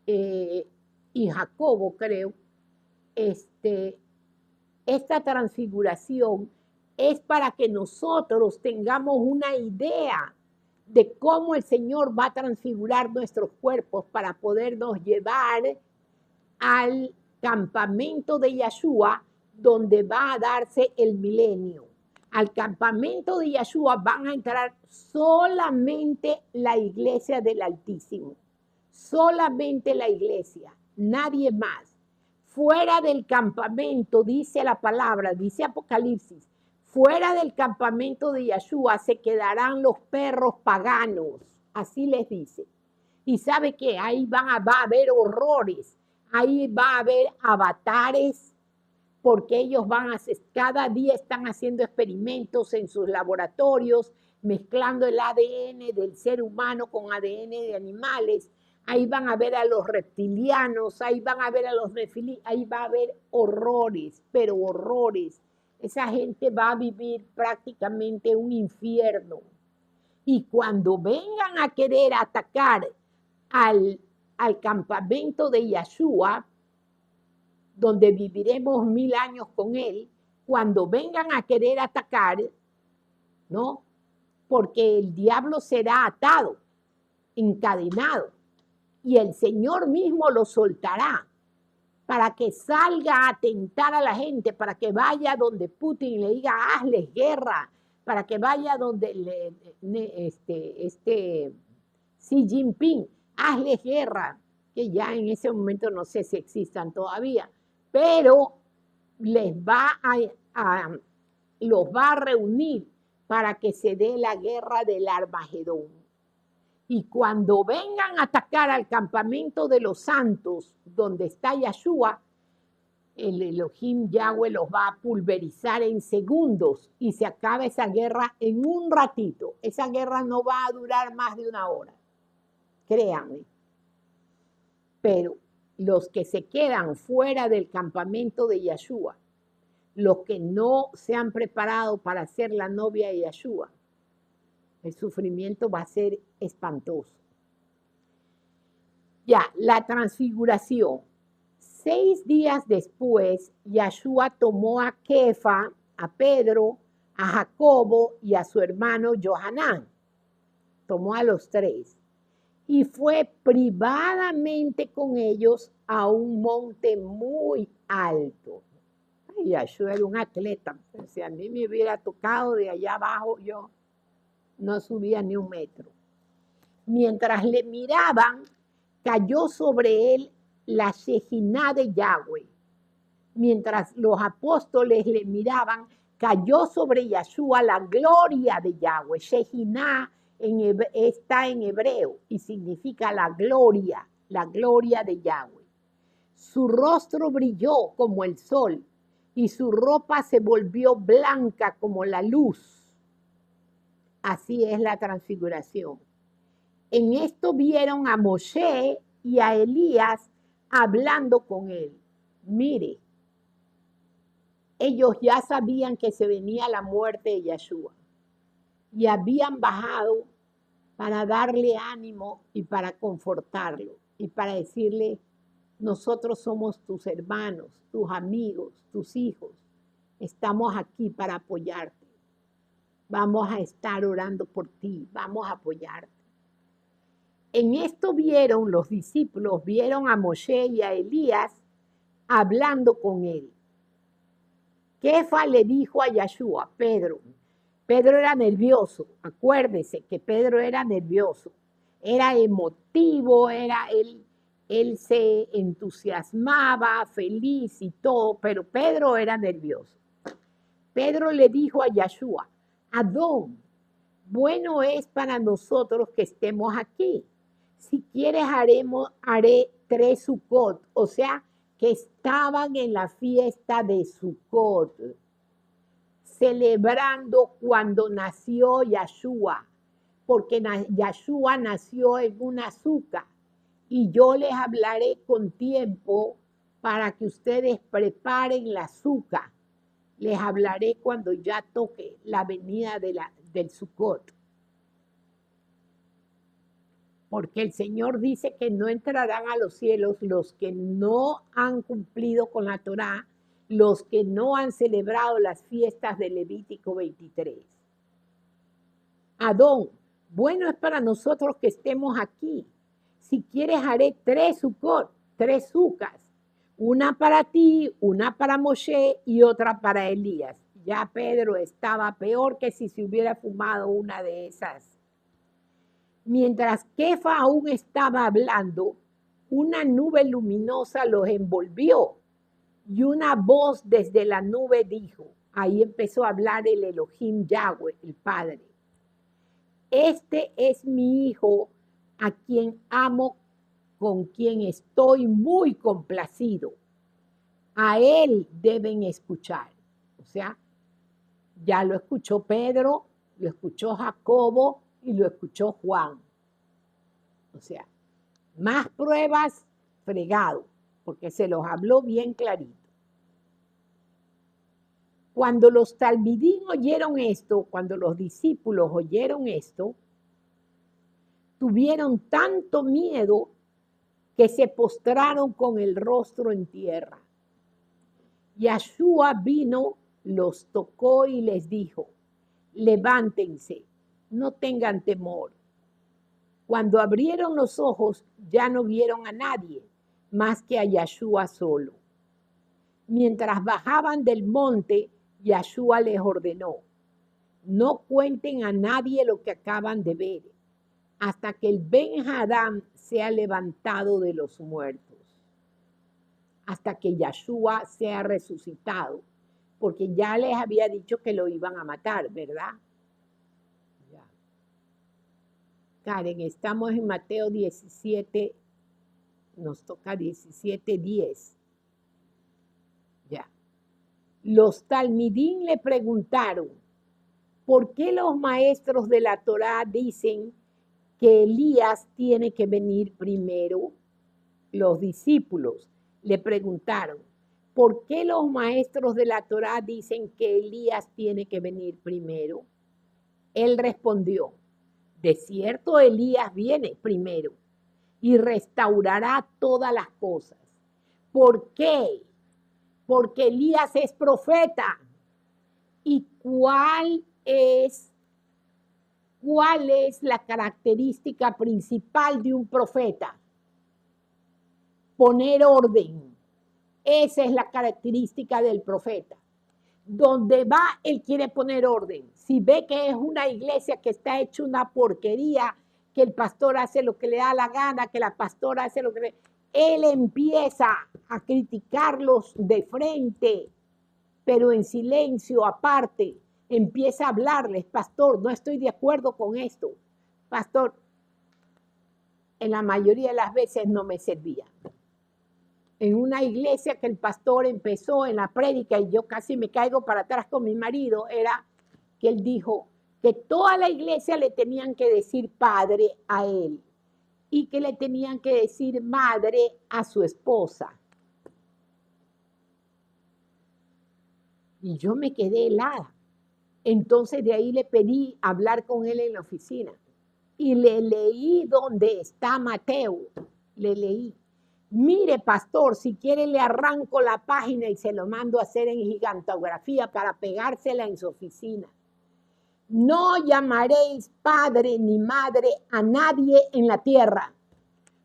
Speaker 1: y Jacobo, creo, esta transfiguración es para que nosotros tengamos una idea de cómo el Señor va a transfigurar nuestros cuerpos para podernos llevar al campamento de Yeshua, donde va a darse el milenio. Al campamento de Yeshua van a entrar solamente la iglesia del Altísimo, solamente la iglesia, nadie más. Fuera del campamento, dice la palabra, dice Apocalipsis, fuera del campamento de Yeshua se quedarán los perros paganos, así les dice. Y sabe que ahí va a haber horrores, ahí va a haber avatares, porque ellos cada día están haciendo experimentos en sus laboratorios, mezclando el ADN del ser humano con ADN de animales. Ahí van a ver a los reptilianos, ahí van a ver a los nefilí, ahí va a haber horrores, pero horrores. Esa gente va a vivir prácticamente un infierno. Y cuando vengan a querer atacar al campamento de Yeshua, donde viviremos 1000 años con él, cuando vengan a querer atacar, ¿no? Porque el diablo será atado, encadenado, y el Señor mismo lo soltará para que salga a tentar a la gente, para que vaya donde Putin y le diga, hazles guerra, para que vaya donde Xi Jinping, hazles guerra, que ya en ese momento no sé si existan todavía, pero los va a reunir para que se dé la guerra del Armagedón. Y cuando vengan a atacar al campamento de los santos, donde está Yeshua, el Elohim Yahweh los va a pulverizar en segundos y se acaba esa guerra en un ratito. Esa guerra no va a durar más de 1 hora, créanme. Pero los que se quedan fuera del campamento de Yeshua, los que no se han preparado para ser la novia de Yeshua, el sufrimiento va a ser espantoso. Ya, la transfiguración. 6 días después, Yeshua tomó a Kefa, a Pedro, a Jacobo y a su hermano Johanán. Tomó a los 3. Y fue privadamente con ellos a un monte muy alto. Ay, Yeshua era un atleta. Si a mí me hubiera tocado de allá abajo, yo no subía ni 1 metro. Mientras le miraban, cayó sobre él la Shejiná de Yahweh. Mientras los apóstoles le miraban, cayó sobre Yeshua la gloria de Yahweh. Shejiná está en hebreo y significa la gloria de Yahweh. Su rostro brilló como el sol y su ropa se volvió blanca como la luz. Así es la transfiguración. En esto vieron a Moshe y a Elías hablando con él. Mire, ellos ya sabían que se venía la muerte de Yeshua y habían bajado para darle ánimo y para confortarlo y para decirle, nosotros somos tus hermanos, tus amigos, tus hijos, estamos aquí para apoyarte, vamos a estar orando por ti, vamos a apoyarte. En esto vieron los discípulos, vieron a Moshe y a Elías hablando con él. Kefa le dijo a Yeshua, Pedro era nervioso, acuérdese que Pedro era nervioso, era emotivo, él se entusiasmaba, feliz y todo, pero Pedro era nervioso. Pedro le dijo a Yeshua, Adón, bueno es para nosotros que estemos aquí. Si quieres haré 3 Sukkot, o sea, que estaban en la fiesta de Sukkot, celebrando cuando nació Yeshua, porque Yahshua nació en un azúcar y yo les hablaré con tiempo para que ustedes preparen la azúcar. Les hablaré cuando ya toque la venida del Sukkot. Porque el Señor dice que no entrarán a los cielos los que no han cumplido con la Torá, los que no han celebrado las fiestas de Levítico 23. Adón, bueno es para nosotros que estemos aquí. Si quieres haré 3 Sukkot, 3 sucas, una para ti, una para Moshe y otra para Elías. Ya Pedro estaba peor que si se hubiera fumado una de esas. Mientras Kefa aún estaba hablando, una nube luminosa los envolvió y una voz desde la nube dijo, ahí empezó a hablar el Elohim Yahweh, el Padre. Este es mi hijo a quien amo, con quien estoy muy complacido. A él deben escuchar. O sea, ya lo escuchó Pedro, lo escuchó Jacobo y lo escuchó Juan. O sea, más pruebas, fregado, porque se los habló bien clarito. Cuando los talmidín oyeron esto, cuando los discípulos oyeron esto, tuvieron tanto miedo que se postraron con el rostro en tierra. Yahshua vino, los tocó y les dijo, levántense, no tengan temor. Cuando abrieron los ojos, ya no vieron a nadie, más que a Yahshua solo. Mientras bajaban del monte, Yahshua les ordenó, no cuenten a nadie lo que acaban de ver, hasta que el Ben Hadam sea levantado de los muertos, hasta que Yahshua sea resucitado, porque ya les había dicho que lo iban a matar, ¿verdad? Ya. Karen, estamos en Mateo 17, nos toca 17:10. Ya. Los talmidín le preguntaron, ¿por qué los maestros de la Torá dicen que Elías tiene que venir primero? Los discípulos le preguntaron, ¿por qué los maestros de la Torá dicen que Elías tiene que venir primero? Él respondió, de cierto Elías viene primero y restaurará todas las cosas. ¿Por qué? Porque Elías es profeta. ¿Y cuál es la característica principal de un profeta? Poner orden. Esa es la característica del profeta. Donde va, él quiere poner orden. Si ve que es una iglesia que está hecha una porquería, que el pastor hace lo que le da la gana, que la pastora hace lo que le... Él empieza a criticarlos de frente, pero en silencio, aparte, empieza a hablarles, pastor, no estoy de acuerdo con esto. Pastor, en la mayoría de las veces no me servía. En una iglesia que el pastor empezó en la prédica y yo casi me caigo para atrás con mi marido, era que él dijo que toda la iglesia le tenían que decir padre a él y que le tenían que decir madre a su esposa. Y yo me quedé helada. Entonces de ahí le pedí hablar con él en la oficina. Y le leí donde está Mateo. Le leí. Mire, pastor, si quiere le arranco la página y se lo mando a hacer en gigantografía para pegársela en su oficina. No llamaréis padre ni madre a nadie en la tierra.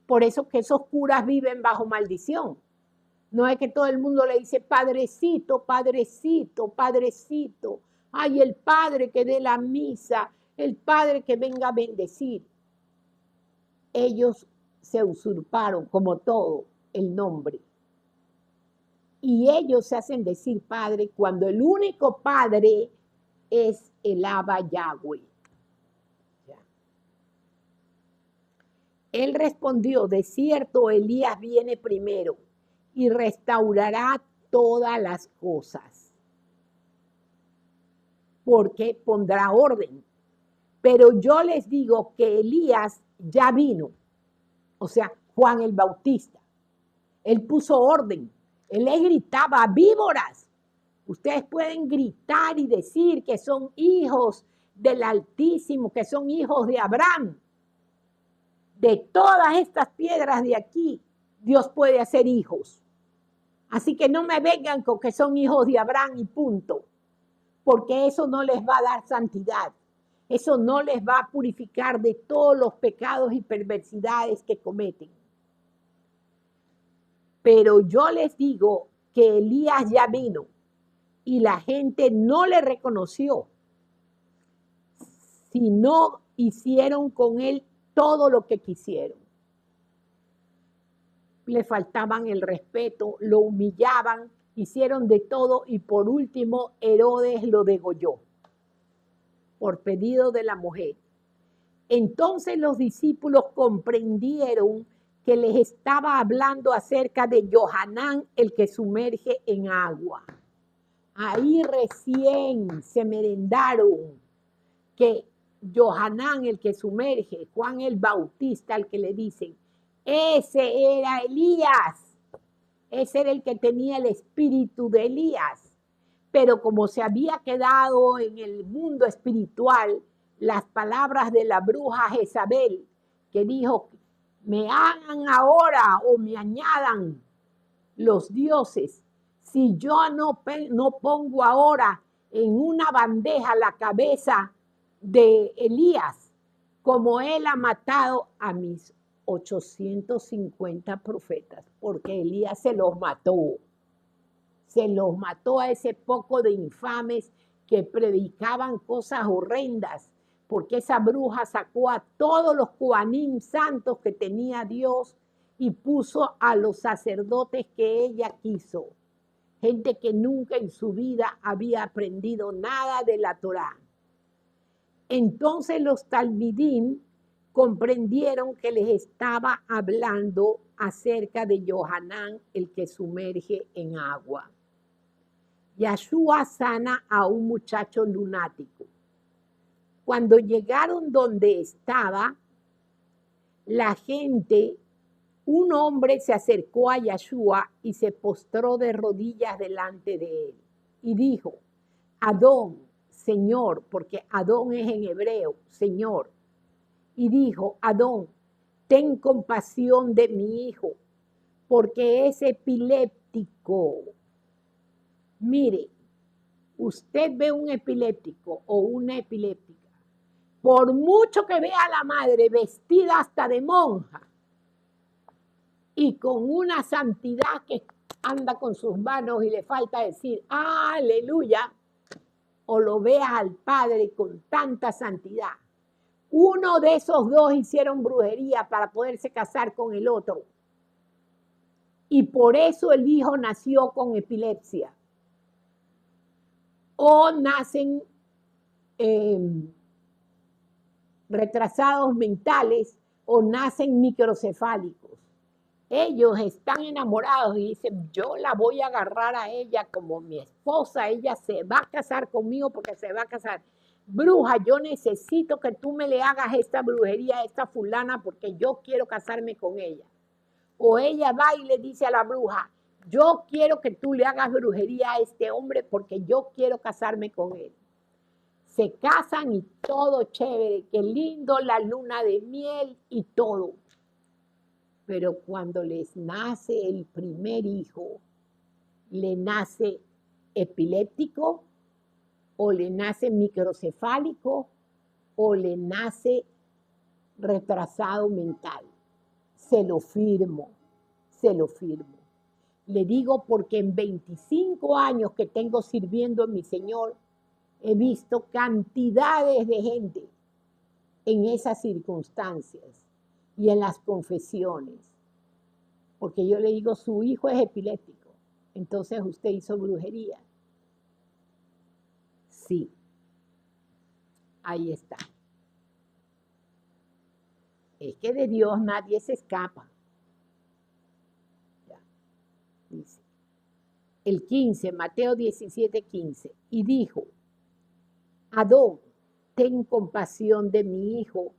Speaker 1: Por eso que esos curas viven bajo maldición. No es que todo el mundo le dice padrecito, padrecito, padrecito. Ay, el padre que dé la misa, el padre que venga a bendecir. Ellos se usurparon, como todo, el nombre. Y ellos se hacen decir padre cuando el único padre es el Abba Yahweh. ¿Ya? Él respondió, de cierto, Elías viene primero y restaurará todas las cosas. Porque pondrá orden. Pero yo les digo que Elías ya vino, o sea, Juan el Bautista. Él puso orden, él les gritaba, víboras. Ustedes pueden gritar y decir que son hijos del Altísimo, que son hijos de Abraham. De todas estas piedras de aquí, Dios puede hacer hijos. Así que no me vengan con que son hijos de Abraham y punto, porque eso no les va a dar santidad. Eso no les va a purificar de todos los pecados y perversidades que cometen. Pero yo les digo que Elías ya vino y la gente no le reconoció, sino hicieron con él todo lo que quisieron. Le faltaban el respeto, lo humillaban, hicieron de todo y por último Herodes lo degolló por pedido de la mujer. Entonces los discípulos comprendieron que les estaba hablando acerca de Johanán, el que sumerge en agua. Ahí recién se merendaron que Johanán, el que sumerge, Juan el Bautista, al que le dicen, ese era Elías, ese era el que tenía el espíritu de Elías. Pero como se había quedado en el mundo espiritual, las palabras de la bruja Jezabel, que dijo, me hagan ahora o me añadan los dioses, si yo no pongo ahora en una bandeja la cabeza de Elías, como él ha matado a mis 850 profetas, porque Elías se los mató a ese poco de infames que predicaban cosas horrendas, porque esa bruja sacó a todos los Kohanim santos que tenía Dios y puso a los sacerdotes que ella quiso, gente que nunca en su vida había aprendido nada de la Torá. Entonces los talmidim comprendieron que les estaba hablando acerca de Johanán, el que sumerge en agua. Yeshua sana a un muchacho lunático. Cuando llegaron donde estaba, la gente, un hombre se acercó a Yeshua y se postró de rodillas delante de él y dijo, Adón, Señor, porque Adón es en hebreo, Señor. Y dijo, Adón, ten compasión de mi hijo, porque es epiléptico. Mire, usted ve un epiléptico o una epiléptica, por mucho que vea a la madre vestida hasta de monja y con una santidad que anda con sus manos y le falta decir, aleluya, o lo vea al padre con tanta santidad. Uno de esos dos hicieron brujería para poderse casar con el otro. Y por eso el hijo nació con epilepsia. O nacen retrasados mentales o nacen microcefálicos. Ellos están enamorados y dicen, yo la voy a agarrar a ella como mi esposa, ella se va a casar conmigo porque se va a casar. Bruja, yo necesito que tú me le hagas esta brujería a esta fulana porque yo quiero casarme con ella. O ella va y le dice a la bruja, yo quiero que tú le hagas brujería a este hombre porque yo quiero casarme con él. Se casan y todo chévere, qué lindo la luna de miel y todo. Pero cuando les nace el primer hijo, le nace epiléptico o le nace microcefálico o le nace retrasado mental. Se lo firmo. Le digo porque en 25 años que tengo sirviendo a mi Señor, he visto cantidades de gente en esas circunstancias y en las confesiones. Porque yo le digo, su hijo es epiléptico, entonces usted hizo brujería. Sí, ahí está. Es que de Dios nadie se escapa. Ya. Dice, el 15, Mateo 17, 15, y dijo, Adón, ten compasión de mi hijo,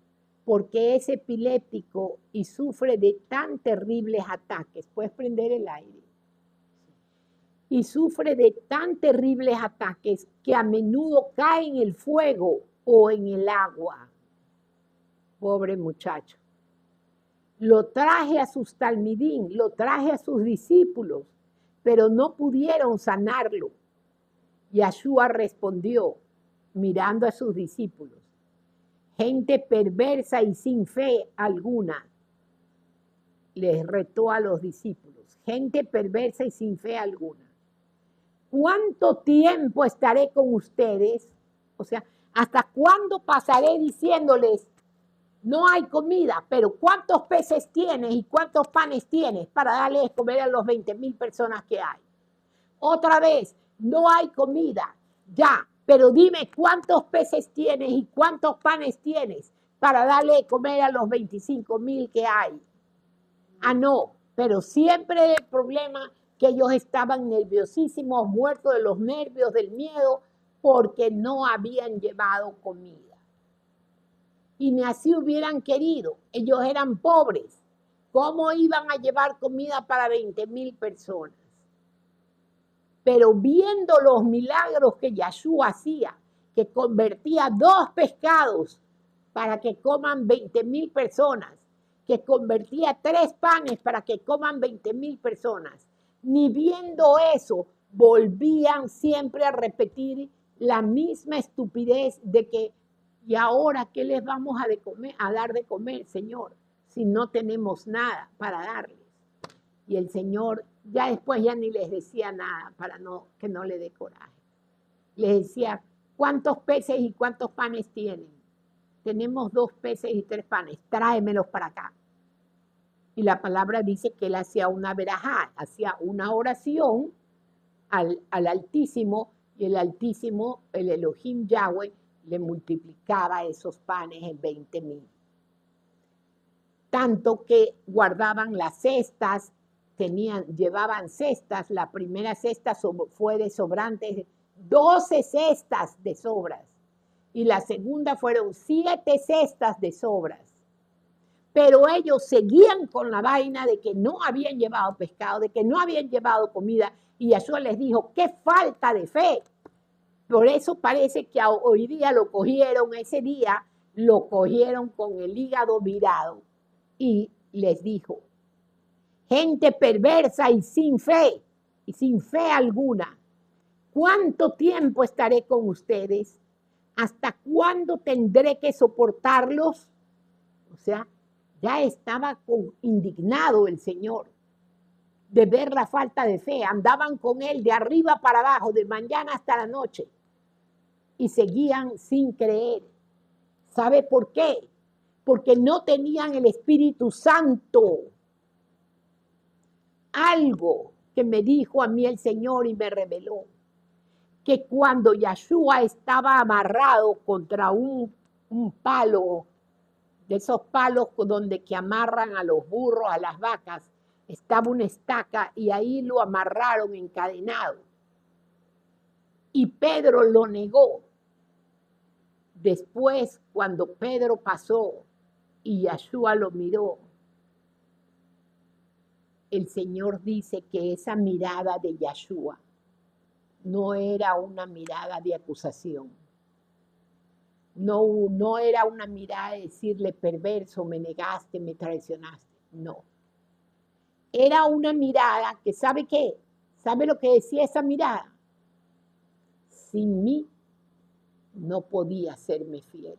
Speaker 1: porque es epiléptico y sufre de tan terribles ataques. Puedes prender el aire. Y sufre de tan terribles ataques que a menudo cae en el fuego o en el agua. Pobre muchacho. Lo traje a sus talmidín, lo traje a sus discípulos, pero no pudieron sanarlo. Yeshua respondió, mirando a sus discípulos, gente perversa y sin fe alguna. Les retó a los discípulos, gente perversa y sin fe alguna. ¿Cuánto tiempo estaré con ustedes? O sea, ¿hasta cuándo pasaré diciéndoles, no hay comida, pero cuántos peces tienes y cuántos panes tienes para darles de comer a los 20,000 personas que hay? Otra vez, no hay comida, ya, pero dime cuántos peces tienes y cuántos panes tienes para darle de comer a los 25,000 que hay. Ah, no, pero siempre el problema que ellos estaban nerviosísimos, muertos de los nervios, del miedo, porque no habían llevado comida. Y ni así hubieran querido, ellos eran pobres. ¿Cómo iban a llevar comida para 20,000 personas? Pero viendo los milagros que Yeshua hacía, que convertía 2 pescados para que coman 20,000 personas, que convertía 3 panes para que coman 20,000 personas, ni viendo eso, volvían siempre a repetir la misma estupidez de que, ¿y ahora qué les vamos a dar de comer, Señor? Si no tenemos nada para darles. Y el Señor ya después ya ni les decía nada para que no le dé coraje. Les decía, ¿cuántos peces y cuántos panes tienen? Tenemos 2 peces y 3 panes, tráemelos para acá. Y la palabra dice que él hacía una verajá, hacía una oración al Altísimo, y el Altísimo, el Elohim Yahweh, le multiplicaba esos panes en 20,000. Tanto que guardaban las cestas, llevaban cestas, la primera cesta fue de sobrantes, 12 cestas de sobras, y la segunda fueron 7 cestas de sobras. Pero ellos seguían con la vaina de que no habían llevado pescado, de que no habían llevado comida, y Yeshua les dijo, ¡qué falta de fe! Por eso parece que hoy día lo cogieron, ese día lo cogieron con el hígado virado, y les dijo, gente perversa y sin fe alguna, ¿cuánto tiempo estaré con ustedes? ¿Hasta cuándo tendré que soportarlos? O sea, ya estaba indignado el Señor de ver la falta de fe. Andaban con él de arriba para abajo, de mañana hasta la noche, y seguían sin creer. ¿Sabe por qué? Porque no tenían el Espíritu Santo. Algo que me dijo a mí el Señor y me reveló, que cuando Yeshua estaba amarrado contra un palo, de esos palos donde que amarran a los burros, a las vacas, estaba una estaca y ahí lo amarraron encadenado. Y Pedro lo negó. Después, cuando Pedro pasó y Yeshua lo miró, el Señor dice que esa mirada de Yeshua no era una mirada de acusación. No era una mirada de decirle perverso, me negaste, me traicionaste. No. Era una mirada que, ¿sabe qué? ¿Sabe lo que decía esa mirada? Sin mí no podía serme fiel.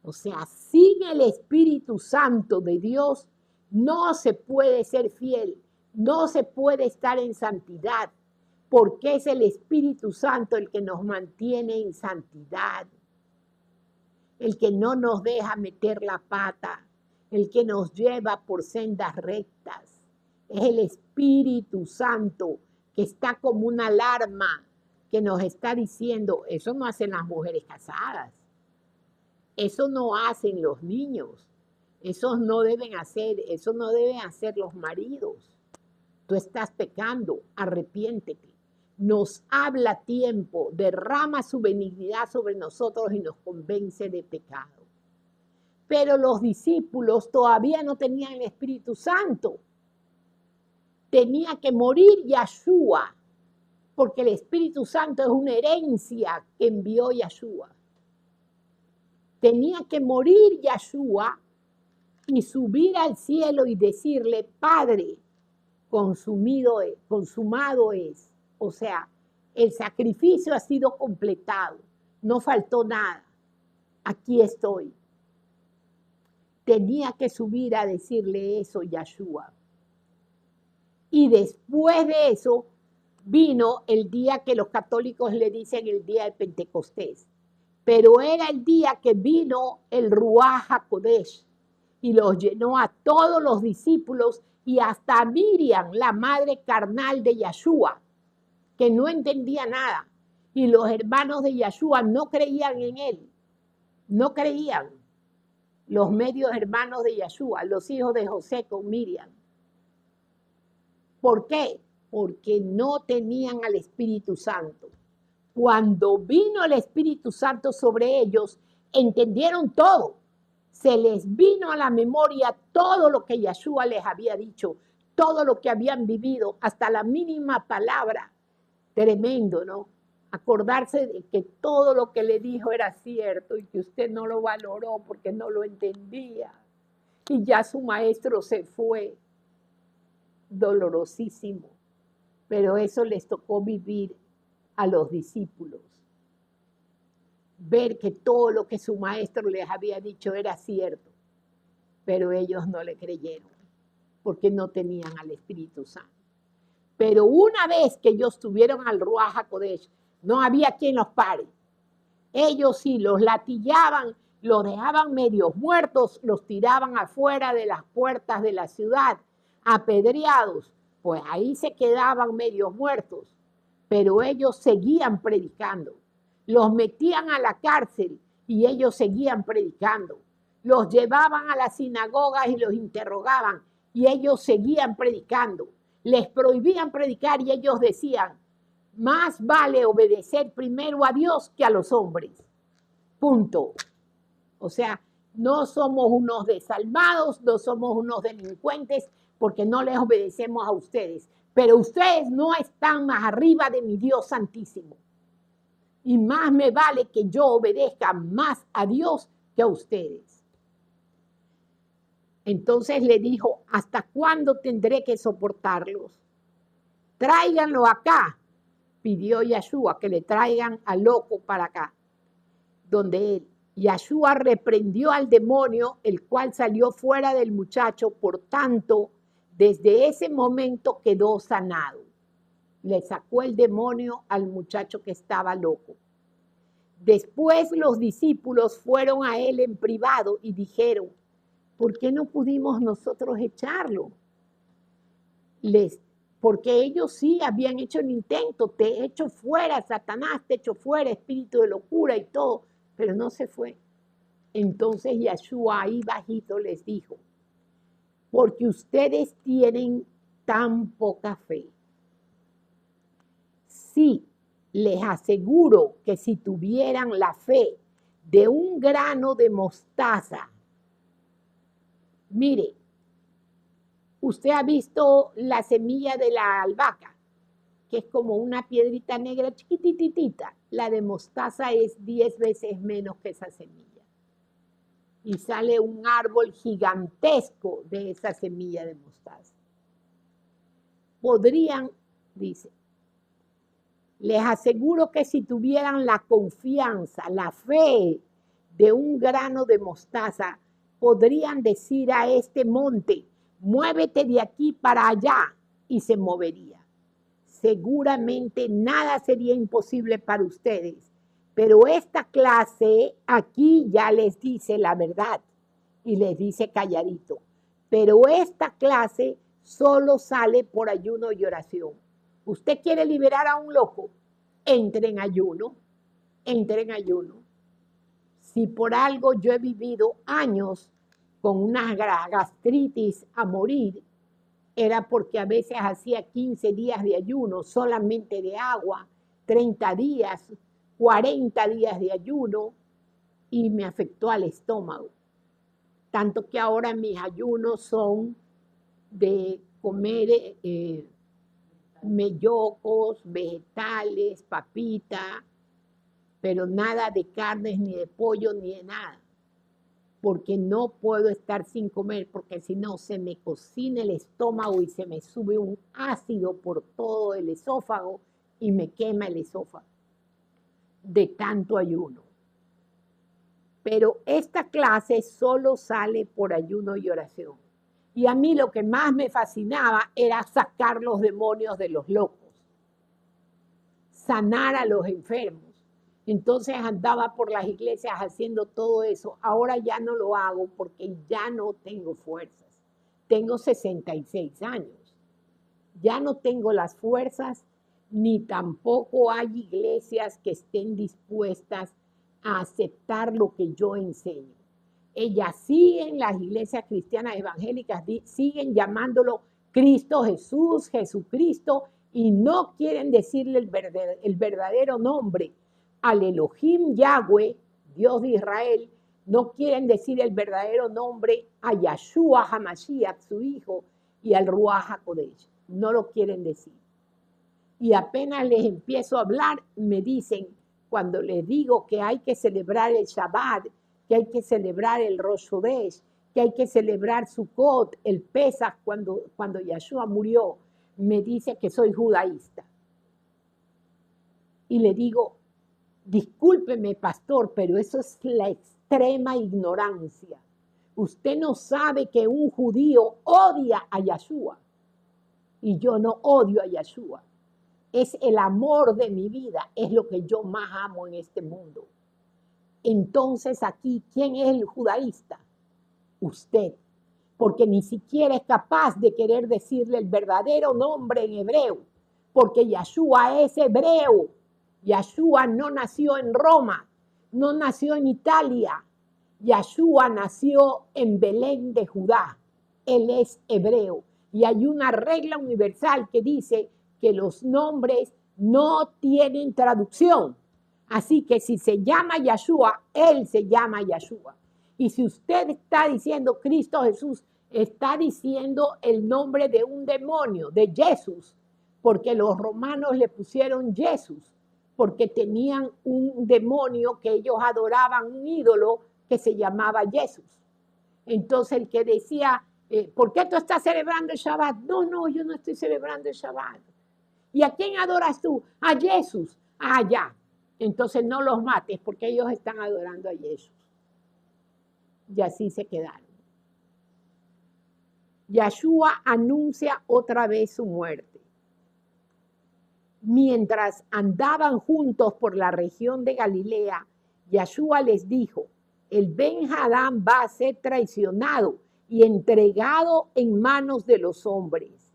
Speaker 1: O sea, sin el Espíritu Santo de Dios no se puede ser fiel, no se puede estar en santidad, porque es el Espíritu Santo el que nos mantiene en santidad, el que no nos deja meter la pata, el que nos lleva por sendas rectas. Es el Espíritu Santo que está como una alarma que nos está diciendo, eso no hacen las mujeres casadas, eso no hacen los niños, eso no deben hacer los maridos. Tú estás pecando, arrepiéntete. nos habla a tiempo, derrama su benignidad sobre nosotros y nos convence de pecado. Pero los discípulos todavía no tenían el Espíritu Santo. Tenía que morir Yeshua, porque el Espíritu Santo es una herencia que envió Yeshua. Tenía que morir Yeshua y subir al cielo y decirle, Padre, consumado es. O sea, el sacrificio ha sido completado, no faltó nada. Aquí estoy. Tenía que subir a decirle eso Yeshua. Y después de eso vino el día que los católicos le dicen el día de Pentecostés. Pero era el día que vino el Ruach HaKodesh y los llenó a todos los discípulos y hasta a Miriam, la madre carnal de Yeshua, que no entendía nada. Y los hermanos de Yeshua no creían en él. No creían. Los medios hermanos de Yeshua, los hijos de José con Miriam. ¿Por qué? Porque no tenían al Espíritu Santo. Cuando vino el Espíritu Santo sobre ellos, entendieron todo. Se les vino a la memoria todo lo que Yeshua les había dicho, todo lo que habían vivido, hasta la mínima palabra. Tremendo, ¿no? Acordarse de que todo lo que le dijo era cierto y que usted no lo valoró porque no lo entendía. Y ya su maestro se fue. Dolorosísimo. Pero eso les tocó vivir a los discípulos. Ver que todo lo que su maestro les había dicho era cierto. Pero ellos no le creyeron porque no tenían al Espíritu Santo. Pero una vez que ellos tuvieron al Ruach HaKodesh, no había quien los pare. Ellos sí los latillaban, los dejaban medios muertos, los tiraban afuera de las puertas de la ciudad, apedreados. Pues ahí se quedaban medios muertos. Pero ellos seguían predicando. Los metían a la cárcel y ellos seguían predicando. Los llevaban a las sinagogas y los interrogaban y ellos seguían predicando. Les prohibían predicar y ellos decían, más vale obedecer primero a Dios que a los hombres. Punto. O sea, no somos unos desalmados, no somos unos delincuentes porque no les obedecemos a ustedes. Pero ustedes no están más arriba de mi Dios Santísimo. Y más me vale que yo obedezca más a Dios que a ustedes. Entonces le dijo, ¿hasta cuándo tendré que soportarlos? Tráiganlo acá. Pidió Yeshua que le traigan al loco para acá, donde él. Yeshua reprendió al demonio, el cual salió fuera del muchacho, por tanto, desde ese momento quedó sanado. Le sacó el demonio al muchacho que estaba loco. Después los discípulos fueron a él en privado y dijeron, ¿por qué no pudimos nosotros echarlo? Porque ellos sí habían hecho el intento, te he hecho fuera, Satanás, te he hecho fuera, espíritu de locura y todo, pero no se fue. Entonces Yeshua ahí bajito les dijo, porque ustedes tienen tan poca fe. Sí, les aseguro que si tuvieran la fe de un grano de mostaza, mire, usted ha visto la semilla de la albahaca, que es como una piedrita negra chiquititita. La de mostaza es 10 veces menos que esa semilla. Y sale un árbol gigantesco de esa semilla de mostaza. Podrían, dice, les aseguro que si tuvieran la confianza, la fe de un grano de mostaza, podrían decir a este monte, muévete de aquí para allá, y se movería. Seguramente nada sería imposible para ustedes, pero esta clase aquí ya les dice la verdad y les dice calladito. Pero esta clase solo sale por ayuno y oración. ¿Usted quiere liberar a un loco? Entre en ayuno, entre en ayuno. Si por algo yo he vivido años con una gastritis a morir, era porque a veces hacía 15 días de ayuno solamente de agua, 30 días, 40 días de ayuno, y me afectó al estómago. Tanto que ahora mis ayunos son de comer mellocos, vegetales, papita, pero nada de carnes, ni de pollo, ni de nada. Porque no puedo estar sin comer, porque si no se me cocina el estómago y se me sube un ácido por todo el esófago y me quema el esófago de tanto ayuno. Pero esta clase solo sale por ayuno y oración. Y a mí lo que más me fascinaba era sacar los demonios de los locos, sanar a los enfermos. Entonces andaba por las iglesias haciendo todo eso. Ahora ya no lo hago porque ya no tengo fuerzas. Tengo 66 años. Ya no tengo las fuerzas, ni tampoco hay iglesias que estén dispuestas a aceptar lo que yo enseño. Ellas siguen, las iglesias cristianas evangélicas siguen llamándolo Cristo Jesús, Jesucristo, y no quieren decirle el verdadero nombre al Elohim Yahweh, Dios de Israel. No quieren decir el verdadero nombre a Yahshua HaMashiach, su hijo, y al Ruach HaKodesh. No lo quieren decir. Y apenas les empiezo a hablar, me dicen, cuando les digo que hay que celebrar el Shabbat, que hay que celebrar el Rosh Chodesh, que hay que celebrar Sukkot, el Pesach, cuando Yahshua murió, me dice que soy judaísta. Y le digo, discúlpeme, pastor, pero eso es la extrema ignorancia. Usted no sabe que un judío odia a Yahshua. Y yo no odio a Yahshua. Es el amor de mi vida, es lo que yo más amo en este mundo. Entonces aquí, ¿quién es el judaísta? Usted. Porque ni siquiera es capaz de querer decirle el verdadero nombre en hebreo. Porque Yahshua es hebreo. Yahshua no nació en Roma, no nació en Italia. Yahshua nació en Belén de Judá. Él es hebreo. Y hay una regla universal que dice que los nombres no tienen traducción. Así que si se llama Yahshua, él se llama Yahshua. Y si usted está diciendo Cristo Jesús, está diciendo el nombre de un demonio, de Jesús, porque los romanos le pusieron Jesús, porque tenían un demonio que ellos adoraban, un ídolo que se llamaba Jesús. Entonces el que decía, ¿por qué tú estás celebrando el Shabbat? No, yo no estoy celebrando el Shabbat. ¿Y a quién adoras tú? A Jesús. Ah, ya. Entonces no los mates porque ellos están adorando a Jesús. Y así se quedaron. Yahshua anuncia otra vez su muerte. Mientras andaban juntos por la región de Galilea, Yahshua les dijo, el Ben-Hadán va a ser traicionado y entregado en manos de los hombres,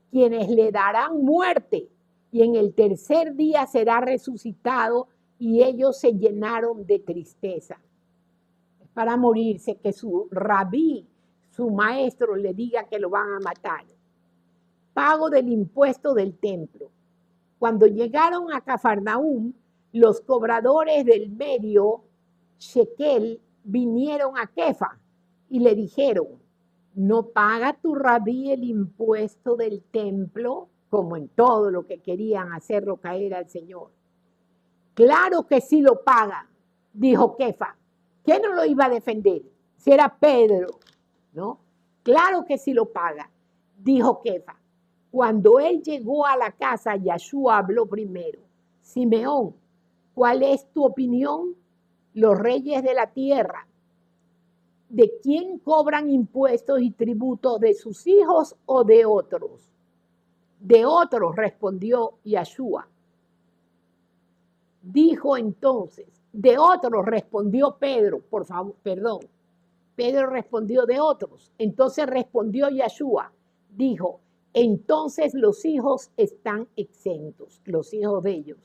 Speaker 1: quienes le darán muerte, y en el tercer día será resucitado, y ellos se llenaron de tristeza. Es para morirse, que su rabí, su maestro, le diga que lo van a matar. Pago del impuesto del templo. Cuando llegaron a Cafarnaúm, los cobradores del medio shekel vinieron a Kefa y le dijeron, ¿no paga tu rabí el impuesto del templo? Como en todo lo que querían hacerlo caer al Señor. Claro que sí lo paga, dijo Kefa. ¿Quién no lo iba a defender? Si era Pedro, ¿no? Claro que sí lo paga, dijo Kefa. Cuando él llegó a la casa, Yahshua habló primero. Simeón, ¿cuál es tu opinión? Los reyes de la tierra, ¿de quién cobran impuestos y tributos? ¿De sus hijos o de otros? De otros, respondió Yahshua. Dijo entonces, de otros, respondió Pedro, por favor, perdón. Pedro respondió de otros. Entonces respondió Yahshua, dijo, entonces los hijos están exentos, los hijos de ellos.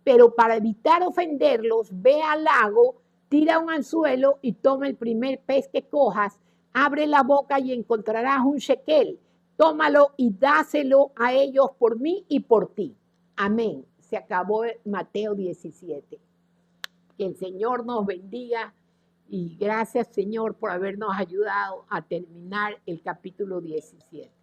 Speaker 1: Pero para evitar ofenderlos, ve al lago, tira un anzuelo y toma el primer pez que cojas, abre la boca y encontrarás un shekel. tómalo y dáselo a ellos por mí y por ti. Amén. Se acabó Mateo 17. Que el Señor nos bendiga y gracias, Señor, por habernos ayudado a terminar el capítulo 17.